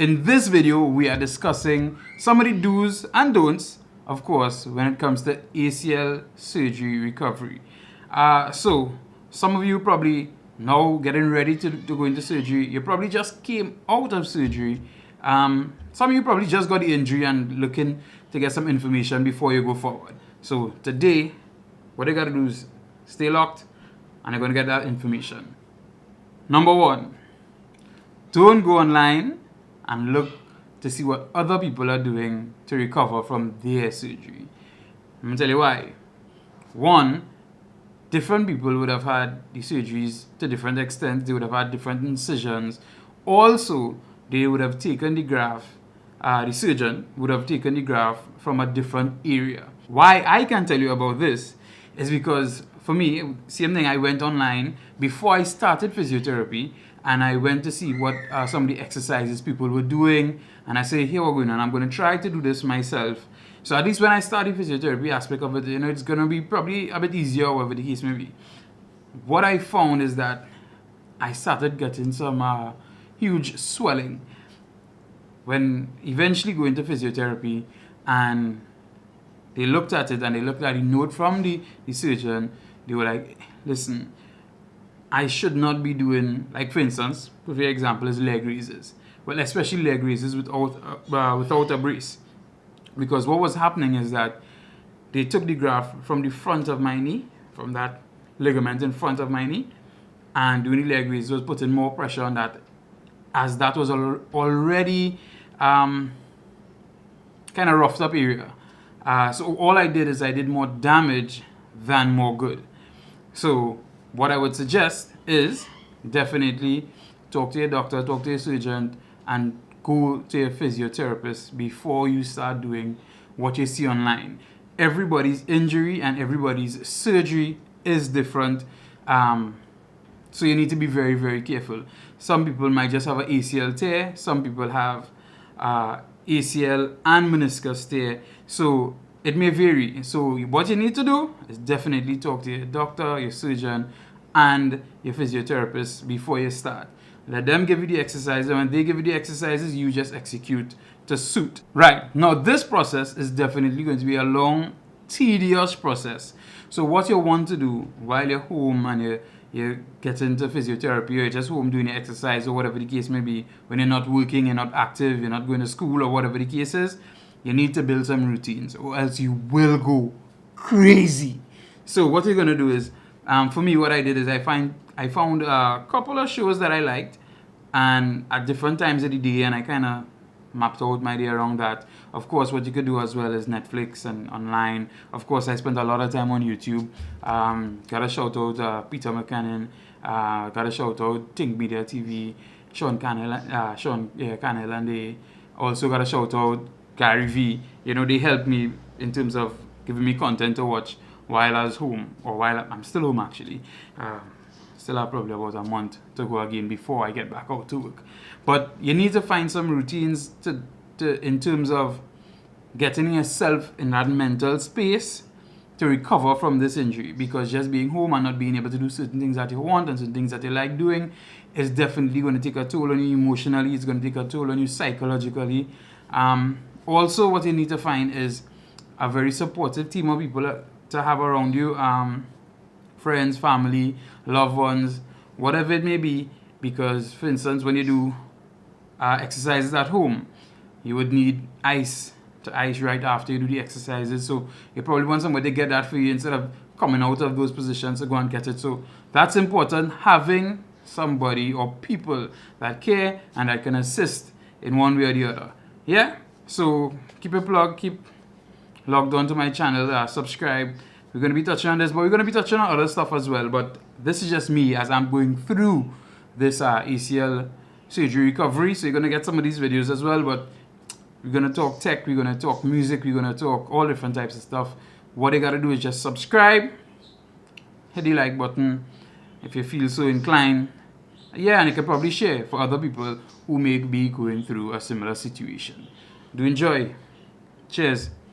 In this video, we are discussing some of the do's and don'ts, of course, when it comes to ACL surgery recovery. So, some of you probably now getting ready to go into surgery. You probably just came out of surgery. Some of you probably just got the injury and looking to get some information before you go forward. So today, what you gotta do is stay locked and you're gonna get that information. Number one, don't go online and look to see what other people are doing to recover from their surgery. I'm gonna tell you why. One, different people would have had the surgeries to different extents. They would have had different incisions. Also, they would have taken the graft, the surgeon would have taken the graft from a different area. Why I can tell you about this is because for me, same thing, I went online before I started physiotherapy and I went to see what some of the exercises people were doing, and I say, here we're going, and I'm going to try to do this myself. So at least when I start the physiotherapy aspect of it, it's going to be probably a bit easier, whatever the case may be. What I found is that I started getting some huge swelling when eventually going to physiotherapy, and they looked at it and they looked at the note from the surgeon. They were like, listen, I should not be doing, like for instance, for example, is leg raises. Well, especially leg raises without a brace. Because what was happening is that they took the graft from the front of my knee, from that ligament in front of my knee, and doing the leg raises was putting more pressure on that, as that was already kind of roughed up area. So all I did is I did more damage than more good. So what I would suggest is definitely talk to your doctor, talk to your surgeon, and go to your physiotherapist before you start doing what you see online. Everybody's injury and everybody's surgery is different. So you need to be very, very careful. Some people might just have an ACL tear. Some people have ACL and meniscus tear. So it may vary. So what you need to do is definitely talk to your doctor, your surgeon, and your physiotherapist before you start. Let them give you the exercises, and when they give you the exercises, you just execute to suit. Right, now this process is definitely going to be a long, tedious process. So what you want to do while you're home and you get into physiotherapy, or you're just home doing the exercise or whatever the case may be, when you're not working, you're not active, you're not going to school or whatever the case is, you need to build some routines or else you will go crazy. So what you're going to do is, for me, what I did is I found a couple of shows that I liked, and at different times of the day, and I kind of mapped out my day around that. Of course, what you could do as well is Netflix and online. Of course, I spent a lot of time on YouTube. Gotta shout out Peter McKinnon. Gotta shout out Think Media TV, Sean Cannell, and they also gotta shout out Gary V. They helped me in terms of giving me content to watch while I was home, or while I'm still home actually. Still have probably about a month to go again before I get back out to work. But you need to find some routines to in terms of getting yourself in that mental space to recover from this injury, because just being home and not being able to do certain things that you want and certain things that you like doing is definitely going to take a toll on you emotionally. It's going to take a toll on you psychologically. Also, what you need to find is a very supportive team of people to have around you. Friends, family, loved ones, whatever it may be. Because, for instance, when you do exercises at home, you would need ice to ice right after you do the exercises. So you probably want somebody to get that for you instead of coming out of those positions to go and get it. So that's important, having somebody or people that care and that can assist in one way or the other. Yeah? So keep it plugged, keep logged on to my channel, subscribe. We're going to be touching on this, but we're going to be touching on other stuff as well. But this is just me as I'm going through this ACL surgery recovery. So you're going to get some of these videos as well. But we're going to talk tech, we're going to talk music, we're going to talk all different types of stuff. What you got to do is just subscribe, hit the like button if you feel so inclined. Yeah, and you can probably share for other people who may be going through a similar situation. Do enjoy. Cheers.